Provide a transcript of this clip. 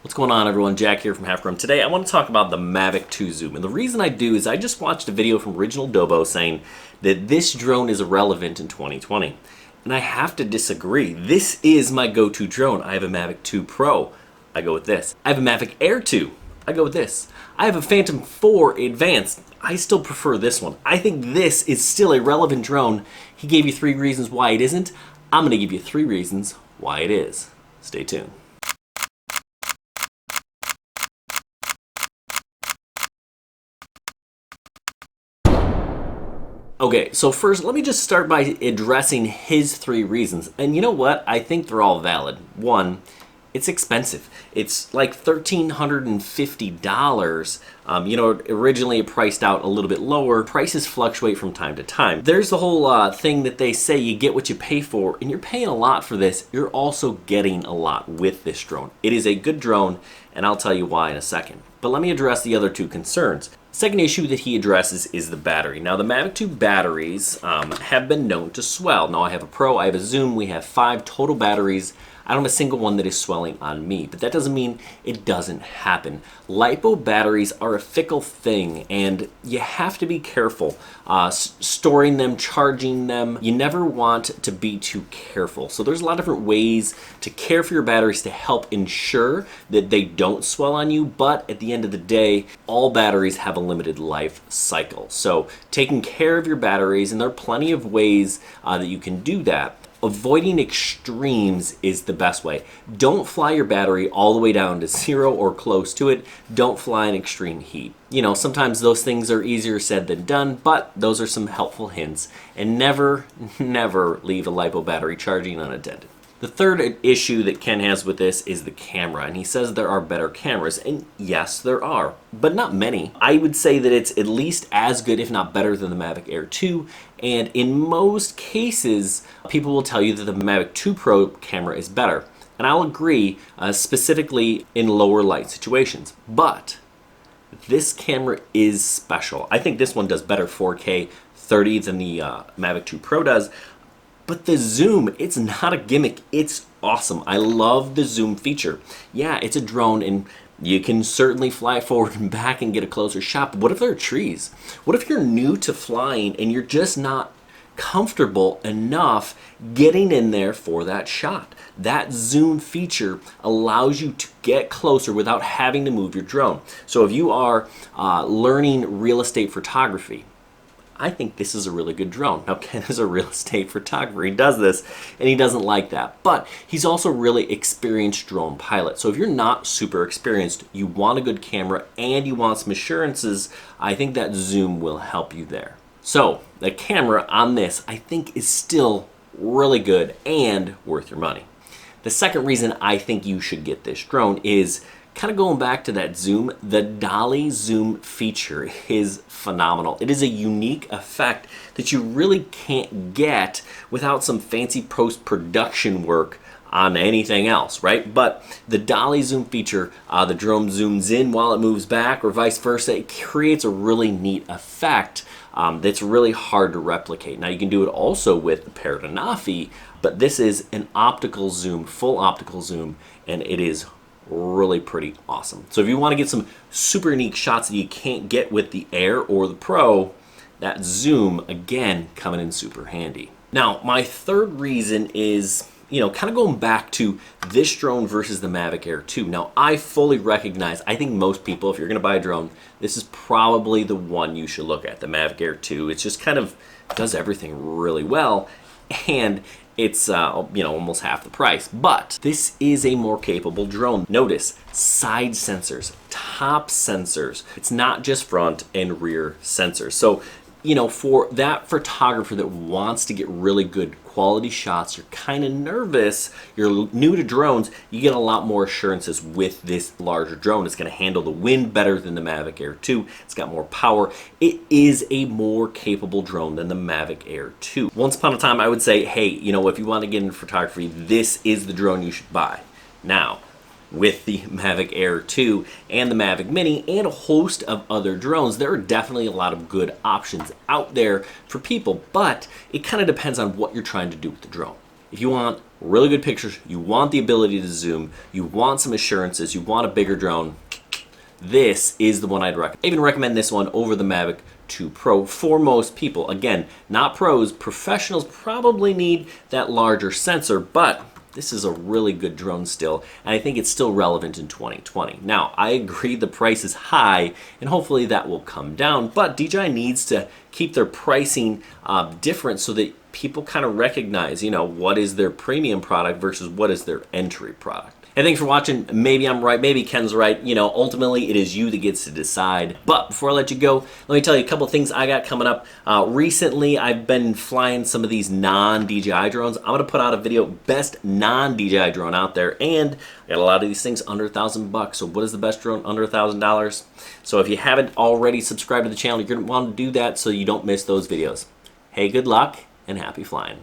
What's going on, everyone? Jack here from Half Grown. Today I want to talk about the Mavic 2 Zoom, and the reason I do is I just watched a video from Originaldobo saying that this drone is irrelevant in 2020, and I have to disagree. This is my go-to drone. I have a Mavic 2 Pro. I go with this. I have a Mavic Air 2. I go with this. I have a Phantom 4 Advanced. I still prefer this one. I think this is still a relevant drone. He gave you 3 reasons why it isn't. I'm going to give you 3 reasons why it is. Stay tuned. Okay, so first, let me just start by addressing his 3 reasons. And you know what? I think they're all valid. One, it's expensive. It's like $1,350. Originally it priced out a little bit lower. Prices fluctuate from time to time. There's the whole thing that they say you get what you pay for, and you're paying a lot for this. You're also getting a lot with this drone. It is a good drone, and I'll tell you why in a second. But let me address the other 2 concerns. Second issue that he addresses is the battery. Now, the Mavic 2 batteries have been known to swell. Now, I have a Pro, I have a Zoom, we have 5 total batteries. I don't have a single one that is swelling on me, but that doesn't mean it doesn't happen. LiPo batteries are a fickle thing, and you have to be careful storing them, charging them. You never want to be too careful. So there's a lot of different ways to care for your batteries to help ensure that they don't swell on you, but at the end of the day, all batteries have a limited life cycle. So taking care of your batteries, and there are plenty of ways that you can do that. Avoiding extremes is the best way. Don't fly your battery all the way down to 0 or close to it. Don't fly in extreme heat. Sometimes those things are easier said than done, but those are some helpful hints. And never, never leave a LiPo battery charging unattended. The third issue that Ken has with this is the camera, and he says there are better cameras, and yes, there are, but not many. I would say that it's at least as good, if not better, than the Mavic Air 2, and in most cases, people will tell you that the Mavic 2 Pro camera is better, and I'll agree, specifically in lower light situations, but this camera is special. I think this one does better 4K 30 than the Mavic 2 Pro does. But the zoom, it's not a gimmick, it's awesome. I love the zoom feature. Yeah, it's a drone and you can certainly fly forward and back and get a closer shot, but what if there are trees? What if you're new to flying and you're just not comfortable enough getting in there for that shot? That zoom feature allows you to get closer without having to move your drone. So if you are learning real estate photography, I think this is a really good drone. Now, Ken is a real estate photographer. He does this, and he doesn't like that. But he's also a really experienced drone pilot. So if you're not super experienced, you want a good camera, and you want some assurances, I think that zoom will help you there. So the camera on this, I think, is still really good and worth your money. The second reason I think you should get this drone is kind of going back to that zoom. The dolly zoom feature is phenomenal. It is a unique effect that you really can't get without some fancy post-production work on anything else, right? But the dolly zoom feature, the drone zooms in while it moves back or vice versa. It creates a really neat effect that's really hard to replicate. Now, you can do it also with the Paradanafi, but this is an optical zoom, full optical zoom, and it is really pretty awesome. So if you want to get some super unique shots that you can't get with the Air or the Pro, that zoom, again, coming in super handy. Now, my third reason is, kind of going back to this drone versus the Mavic Air 2. Now, I fully recognize, I think most people, if you're going to buy a drone, this is probably the one you should look at, the Mavic Air 2. It's just kind of does everything really well, and it's almost half the price, but this is a more capable drone. Notice side sensors, top sensors. It's not just front and rear sensors. So, for that photographer that wants to get really good quality shots, you're kind of nervous, you're new to drones, you get a lot more assurances with this larger drone. It's going to handle the wind better than the Mavic Air 2. It's got more power. It is a more capable drone than the Mavic Air 2. Once upon a time, I would say, hey, if you want to get into photography, this is the drone you should buy. Now, with the Mavic Air 2 and the Mavic Mini and a host of other drones, there are definitely a lot of good options out there for people, but it kind of depends on what you're trying to do with the drone. If you want really good pictures, you want the ability to zoom, you want some assurances, you want a bigger drone, this is the one I'd recommend. I even recommend this one over the Mavic 2 Pro for most people. Again, not pros, professionals probably need that larger sensor, but this is a really good drone still, and I think it's still relevant in 2020. Now, I agree the price is high, and hopefully that will come down, but DJI needs to keep their pricing different so that people kind of recognize, what is their premium product versus what is their entry product. And thanks for watching. Maybe I'm right, maybe Ken's right. Ultimately it is you that gets to decide. But before I let you go, let me tell you a couple things I got coming up. Recently, I've been flying some of these non-DJI drones. I'm gonna put out a video, best non-DJI drone out there, and I got a lot of these things under $1,000. So what is the best drone under $1,000? So if you haven't already subscribed to the channel, you're gonna want to do that so you don't miss those videos. Hey, good luck and happy flying.